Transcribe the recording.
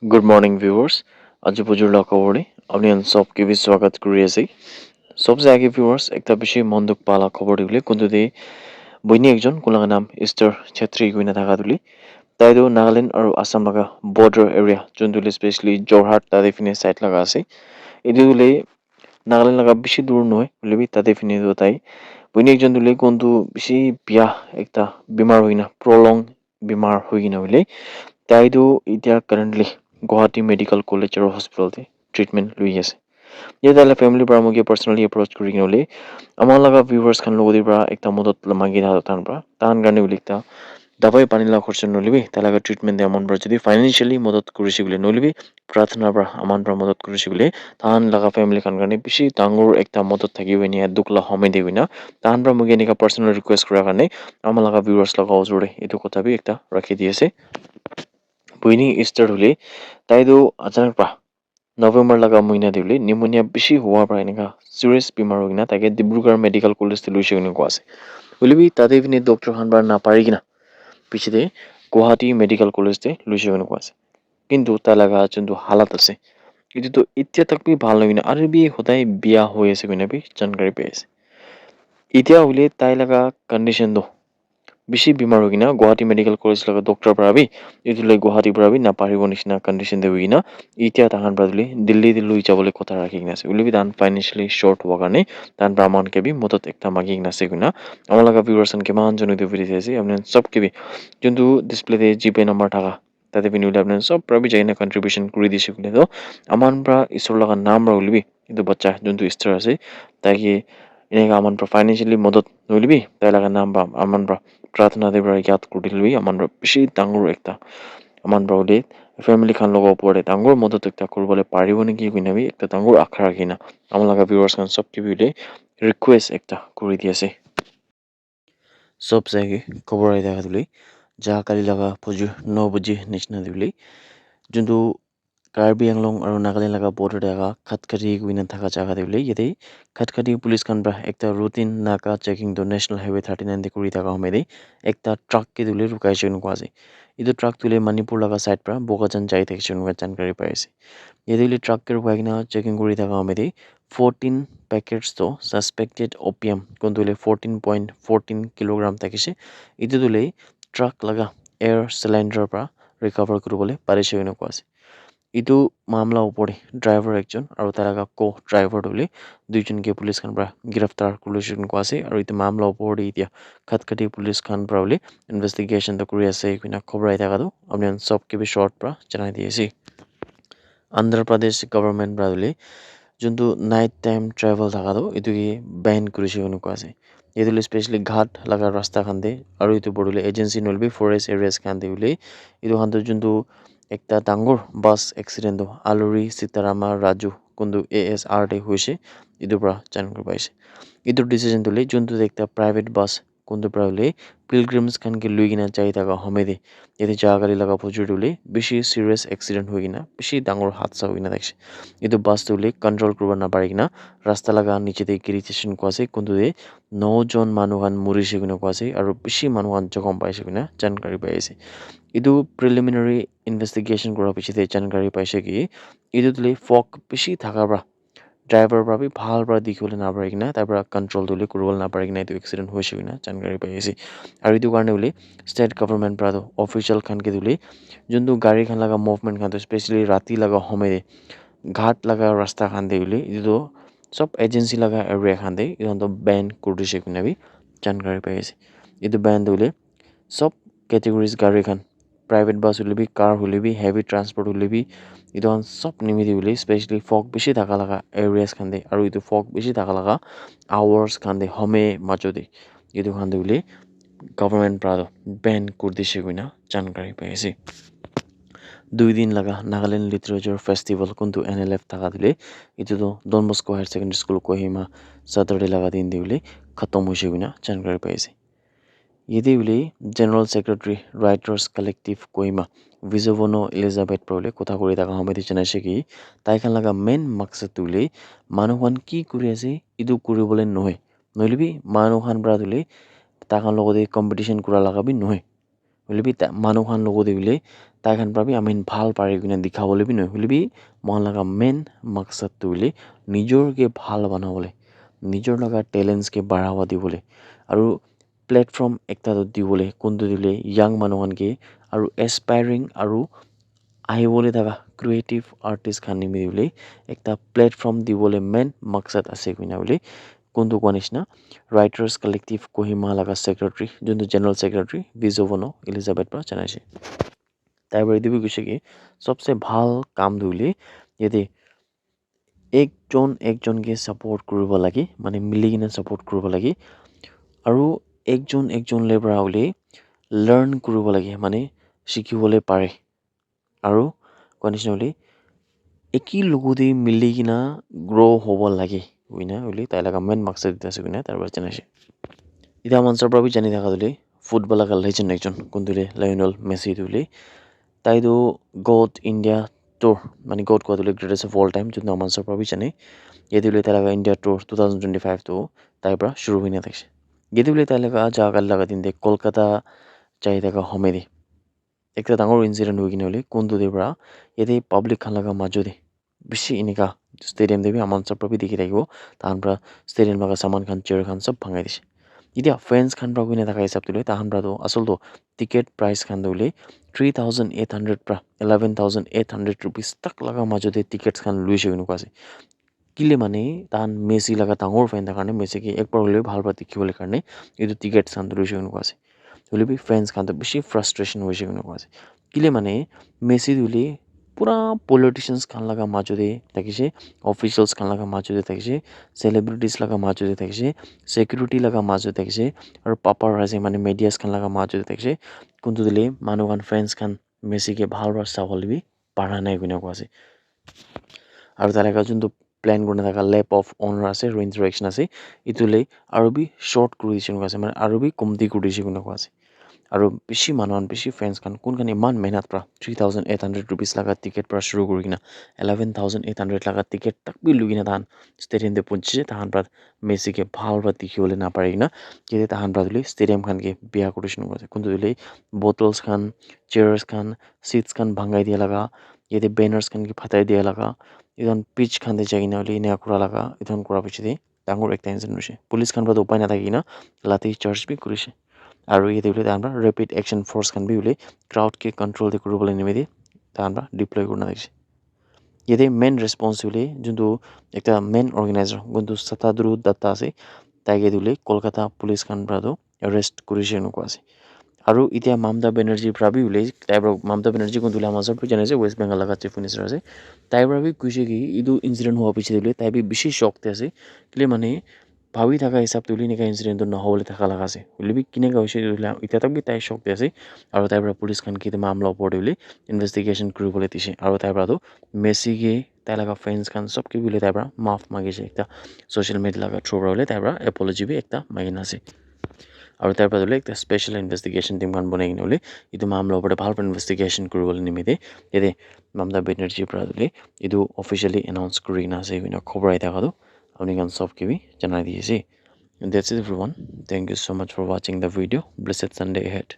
Good morning viewers. আজি পুজোৰ খবৰে আপুনি সবকে भी স্বাগত কৰি আছে सबसे आगे viewers একটা বেশি মন দুখ পালা খবর দিলে কিন্তু দে বইনি একজন কোলাঙা নাম ইস্টার ছেত্রী গুইনা থাকা তুলি তাইদো নাগাল্যান্ড আর আসাম লাগা বর্ডার এরিয়া যোনতুলি স্পেশালি জোরহাট তাদে ফিনে সাইট লাগা আছে এদি তুলে নাগাল্যান্ড লাগা বেশি দূর নয় বলেবি তাদে ফিনে দো তাই বইনি একজন তুলে কিন্তু বেশি বিয়া একটা বিমার হইনা প্রলং বিমার হইনা বলে তাইদো ইতিয়া কারেন্টলি গুৱাহাটী মেডিকেল কলেজ আৰু হস্পিটেলতে ট্ৰিটমেণ্ট লৈ আছে ये ताला फैमिली पर मुझे पर्सनली अप्रोच करी गए अमार लगा व्यूवर्स खान लोगों दी बड़ा एक ता मदद मांगी था तान करने वाली था दवाई पानी ला खर्च नलिबी ताला का ट्रीटमेंट दे अमान पर जदी फाइनेंशियली मदद करिसि बोले नलिबी प्रार्थना पर अमान पर मदद करिसि बोले तान लगा फैमिली खान करने बिसि डांगुर एक ता मदद थाकी बनि दुखला हमें देबिना तान पर मुझे निका पर्सनल रिक्वेस्ट करा करने अमार लगा व्यूवर्स लगा जोड़े इतो कथा भी एक ता रखी दिएसे बुइनी स्टार्ट होले ताइदो अचानक पा नवेम्बर लगा महीना दिले निमोनिया बेसी हुआ पर इनका सीरियस बीमार हो गया ताकि डिब्रूगढ़ मेडिकल कॉलेज से लुइसे उन्हें को आसे बोले भी तादे भी ने डॉक्टर खान बार ना पारी किना पीछे दे गुवाहाटी मेडिकल कॉलेज से लुइसे उन्हें को आसे किंतु तालागा चंदु हालत আছে কিন্তু তো ইতিয়া তক भी ভাল নগিনা আর भी होता है बिया होए से बिना भी जानकारी पे আছে ইতিয়া হলে তাই লাগা কন্ডিশন দো বেশি বিমার হই না গুৱাহাটী মেডিকেল কলেজ লগা ডক্টৰ পৰা বি ইতুলৈ গুৱাহাটী পৰা বি না পাৰিব নিচিনা কন্ডিশন দে হই না ইতিয়া তাহান পৰা দিল্লী লৈ যাবলৈ কথা ৰাখি আছে বুলি বি তান ফাইনান্সিয়ালি শৰ্ট হোৱা কাৰণে তান ব্ৰাহ্মণ কে বি মদত একটা মাগি আছে গুনা আমাৰ লগা ভিউৱাৰ্সন কিমান জনে দি ভিডিঅ আছে আপুনি সব কে বি যোনটো ডিসপ্লেতে জিপে নম্বৰ থাকা তাতে বিনুলে আপুনি সব পৰা বি যাইনা কন্ট্ৰিবিউশন কৰি দিছে বুলি তো আমান পৰা ঈশ্বৰ লগা নাম ৰাউলিবি কিন্তু বাচ্চা যোনটো ষ্টাৰ আছে তাকে এনেকা আমান পৰা ফাইনান্সিয়ালি মদত নলিবি তাই লগা নাম বা আমান পৰা प्रार्थना दे बरा याद कुटिलवी अमन बेसी डांगुर एकता अमन ब्राउले फैमिली खान लोगो पड़े डांगुर मदद एकता करबले पारिबो नेकि गुइनाबि एकता डांगुर आखा राखिना अमन लगा व्यूअर्स खान सब के बिले रिक्वेस्ट एकता करि दियासे सब जागे खबर आइ देखा दिले जा काली लगा फजु 9 बजे निचना दिले जुंदु कार्बी आंगलों और नागालैंड लगा बॉर्डर देगा खटखटी गुइना थाका जागा दिले यदि खटखटी पुलिस खान ब्रा एकता रूटीन नाका चेकिंग दो नेशनल हाईवे 39 दे कुरी थाका हमेदे एकता ट्रक के दुले रुकाइ छन क्वासे इदो ट्रक तुले मणिपुर लगा साइड पर बोगाजन जाई थे छन जानकारी पाइसे यदि ट्रक के रुकाइना चेकिंग कुरी थाका हमेदे 14 पैकेट्स तो suspected opium कोंदुले 14.14 kilogram तकिसे इदो Dhule truck लगा एयर सिलेंडर पर रिकवर करबले पारिसे उन क्वासे इदो मामला उपरे ड्राइवर एकजन और तारागा को ड्राइवर दुले दुइजन के पुलिस खान पर गिरफ्तार करलुसिन क्वासे और इतो मामला उपरे इतिया खटखटी पुलिस खान परले इन्वेस्टिगेशन तो करि আছে किना खबर आइ थाका दो अपने सब के भी शॉर्ट पर जनाइ दिएसी Andhra Pradesh government ब्रादुले जुंतु night time travel थाका दो इतो की बैन करिसे उन क्वासे इदुले स्पेशली घाट लगा रास्ता खानदे और इतो बडुले एजेंसी नलबी फॉरेस्ट एरियाज खानदे उले इतो खानदो जुंतु एकता डांगुर बास एक्सीडेंट दो आलुरी सीतारामा राजू कुंदु ASR डे हुइसे इदो ब्रा जानकारी पाइसे इदो डिसीजन दुले जुंतु एकता private bus Kundu ब्राले pilgrims Khan के लुइगिना चाहिए थाका हमेदे यदि जागाली लगा फजु दुले बेसी सीरियस एक्सीडेंट होइगिना बेसी डांगुर हादसा होइना देखसे इदो बस दुले कंट्रोल करबा ना पारिगिना रास्ता लगा नीचे दे गिरिटेशन क्वासे कुंदु दे 9 जन मानुहान मुरिसे गुना क्वासे और बेसी मानुहान जखम पाइसे गुना जानकारी पाइसे इदो प्रिलिमिनरी इन्वेस्टिगेशन करा पिछे जानकारी पाइसे कि इदो तुले फक बेसी थाका ब्रा ड्राइवर ब्रा भी ভাল ब्रा दिखोले ना पारिगिना ताबरा कंट्रोल तुले करबल ना पारिगिना इदो एक्सीडेंट होइसे गुना जानकारी पाइसे और इदो कारणे उले स्टेट गवर्नमेंट ब्रा दो ऑफिशियल खान के दुले जुंदु गाड़ी खान लगा मूवमेंट खान तो स्पेशली राती लगा हमेदे घाट लगा रास्ता खान दे उले इदो सब एजेंसी लगा एरिया खान दे इदो तो बैन कर दिसे गुना भी जानकारी पाइसे इदो बैन दुले सब कैटेगरीज गाड़ी खान प्राइवेट बस होले भी कार होले भी हेवी ट्रांसपोर्ट होले भी इदो सब निमिति होले स्पेशली फॉग बेसी थाका लगा एरियाज खान दे और इदो फॉग बेसी थाका लगा आवर्स खान दे हमें मजो दे इदो खान दे होले गवर्नमेंट प्रादो बैन कर दिसे गुना जानकारी पाइसे 2 दिन लगा नागालैंड लिटरेचर फेस्टिवल कुंतु NLF थाका दिले इदो तो Don Bosco higher secondary school Kohima Saturday लगा दिन दिले खत्म होइसे गुना जानकारी पाइसे यदि उले general secretary writers collective Kohima Vizovono Elizabeth प्रले कथा करि थाका हमेदे जनाइसे कि ताइखान लगा मेन मकसद तुले मानुहान की करि आसे इदु करिबले नहय नलिबि मानुहान ब्रा तुले ताखान लगते कम्पिटिशन करा लगा भी नहय হলে বি মানুহ খান লগত দিলে তাই খান পৰা বি আমি ভাল পাৰি কিনে দেখাবলৈ বি নহয় হলে বি মন লগা মেইন মাকসাদটো হলে নিজৰকে ভাল বনাবলৈ নিজৰ লগা টেলেণ্টছকে বঢ়াবা দিবলৈ আৰু প্লেটফৰ্ম একটা দিবলৈ কোনটো দিলে ইয়াং মানুহকে আৰু এছপাইৰিং আৰু আহিবলৈ থকা ক্ৰিয়েটিভ আৰ্টিষ্ট খান নিমিলিবলৈ একটা প্লেটফৰ্ম দিবলৈ মেইন মাকসাদ আছে কিনা বুলি কোনটো কোৱা নিচিনা ৰাইটাৰ্ছ কালেক্টিভ কহিমা লগা ছেক্ৰেটাৰী যোনটো জেনেৰেল ছেক্ৰেটাৰী বিজবনো এলিজাবেথ পৰা জনাইছে তাই বাৰু এইটো কৈছে কি সবচে ভাল কাম ধৰিলে ইয়াতে একজনকে ছাপোৰ্ট কৰিব লাগে মানে মিলি কিনে ছাপোৰ্ট কৰিব লাগে আৰু একজনলৈ পৰা হ'লে লাৰ্ণ কৰিব লাগে মানে শিকিবলৈ পাৰে আৰু কোৱা হ'লে একেই লগতে মিলি কিনা গ্ৰ' হ'ব লাগে বুইনা বুলি তাই লগা মেইন মাকসাদ আছে কিনা তাৰ পৰা জনাইছে এতিয়া মঞ্চৰ পৰা জানি থকা দিলে ফুটবল লগা লেজেণ্ড একজন কোনটোলে লায়নেল মেছি দিলে তাইতো গড ইণ্ডিয়া টুৰ মানে গড কোৱাটোলে গ্ৰেটেষ্ট অফ অল টাইম যোনটো মঞ্চৰ পৰা জানে ইয়াতে তাই লগা ইণ্ডিয়া টুৰ 2025টো তাইৰ পৰা শুৰু হৈ নাথাকিছে ইয়াতে তাই লগা জাগাৰ লগা দিন কলকাতা যাই থকা সমেদি একটা ডাঙৰ ইনচিডেণ্ট হৈ কিনে হ'লে কোনটোৰ পৰা ইয়াতে পাব্লিক খান লগা মাজতে বেছি এনেকা ষ্টেডিয়াম দেবি আমাৰ মঞ্চৰ পৰা দেখি থাকিব তাহান পৰা ষ্টেডিয়াম লগা সামান খান চেয়াৰ খান চব ভাঙাই দিছে এতিয়া ফেন্স খান পৰা কিনে থকা হিচাপটো লৈ তাহান পৰাতো আচলতে টিকেট প্ৰাইচ খান দিলে 3,800 পৰা 11,800 rupees তাক লগা মাজতে টিকেটছ খান লৈছে এনেকুৱা আছে কিলে মানে তাহান মেছি লগা ডাঙৰ ফেন থকাৰ কাৰণে মেছিকে একবাৰ হ'লেও ভাল পৰা দেখিবলৈ কাৰণে এইটো টিকেট খান লৈছে এনেকুৱা আছে হ'লে বি ফেন্স খানটো বেছি ফ্ৰাষ্ট্ৰেশ্যন হৈছে এনেকুৱা আছে কিলে মানে মেছি দিলে পুৰা পলিটিচিয়ানছ খান লগা মাজতে থাকিছে অফিচিয়েলছ খান লগা মাজতে থাকিছে চেলিব্ৰিটিজ লগা মাজতে থাকিছে ছিকিউৰিটি লগা মাজতে থাকিছে আৰু পাপাৰ ৰাইজে মানে মিডিয়াছ খান লগা মাজতে থাকিছে কোনটো দিলে মানুহ খান ফেন্স খান মেছিকে ভালবাৰ চাবলৈ বি পাৰা নাই এনেকুৱা আছে আৰু তাৰ লগা যোনটো প্লেন কৰি থকা লেপ অফ অনাৰ আছে আৰু ইণ্টাৰেকশ্যন আছে এইটোলৈ আৰু বি শ্বৰ্ট কৰি দিছে এনেকুৱা আছে মানে আৰু বি কমতি কৰি দিছে এনেকুৱা আছে আৰু বেছি মানুহ বেছি ফেন্স খান কোনখান ইমান মেহনত পৰা 3,800 rupees লগা টিকেট পৰা শুৰু কৰি কিনা 11,800 লগা টিকেট তাক বি লৈ কিনা তাহান ষ্টেডিয়ামতে পਹੁঞ্চিছে তাহান পৰা মেছিকে ভাল পৰা দেখিবলৈ নাপাৰি কিনা যেতিয়া তাহান পৰা দিলে ষ্টেডিয়াম খানকে বিয়া কৰিছে এনেকুৱা কোনটো দিলে বটলছ খান চেয়াৰ্ছ খান চিটছ খান ভাঙাই দিয়া লগা ইয়াতে বেনাৰ্ছ খানকে ফাটাই দিয়া লগা এইখন পিচ খানতে যাই কিনা হ'লে এনেকুৱা কৰা লগা এইখন কৰাৰ পিছতে ডাঙৰ একটা ইনচিডেণ্ট হৈছে পুলিচ খান পৰা উপায় নাথাকি কিনা লাঠি চাৰ্জ বি কৰিছে আৰু ইয়াতে বোলে তাহান পৰা ৰেপিড একশ্যন ফ'ৰ্চ খান বি বোলে ক্ৰাউডকে কণ্ট্ৰল কৰিবলৈ নিমিতি তাহান পৰা ডিপ্লয় কৰি নাথাকিছে ইয়াতে মেইন ৰেছপন্সিবিলিটি যোনটো একটা মেইন অৰ্গেনাইজাৰ যোনটো শতাদ্ৰু দত্তা আছে তাইকে দিলে কলকাতা পুলিচ খান পৰাতো এৰেষ্ট কৰিছে এনেকুৱা আছে আৰু এতিয়া মমতা বেনাৰ্জীৰ পৰা বি ওলাই তাইৰ পৰা মমতা বেনাৰ্জী কোনটো আমাৰ চব জানিছে ৱেষ্ট বেংগল লগা চিফ মিনিষ্টাৰ আছে তাইৰ পৰা বি কৈছে কি এইটো ইনচিডেণ্ট হোৱাৰ পিছত দিলে তাই বি বেছি শ্বকতে আছে কেলে মানে ভাবি থকা হিচাপ তুলি এনেকুৱা ইনচিডেণ্টটো নহ'বলৈ থকা লগা আছে হ'লে বি কেনেকুৱা হৈছে এতিয়া তাক বি তাই শ্বকতে আছে আৰু তাইৰ পৰা পুলিচ খান কেতিয়া মামলা ওপৰত বুলি ইনভেষ্টিগেশ্যন কৰিবলৈ দিছে আৰু তাইৰ পৰাতো মেছিকে তাই লগা ফ্ৰেণ্ডছ খান চবকে বুলি তাইৰ পৰা মাফ মাগিছে একটা ছ'চিয়েল মিডিয়া লগা থ্ৰু পৰা হ'লে তাইৰ পৰা এপলজি বি একটা মাগি নাছে আৰু তাৰ পৰা হ'লে একটা স্পেচিয়েল ইনভেষ্টিগেশ্যন টিম খান বনাই কিনে হ'লে এইটো মামলাৰ ওপৰত ভালকৈ ইনভেষ্টিগেশ্যন কৰিবলৈ নিমিতে ইয়াতে মমতা বেনাৰ্জীৰ পৰা হ'লে এইটো অফিচিয়েলি এনাউন্স কৰি নাছে খবৰ আহি থকাটো আপুনি খান চবকে বি জনাই দিছে That's it everyone. Thank you so much for watching the video. Blessed Sunday ahead.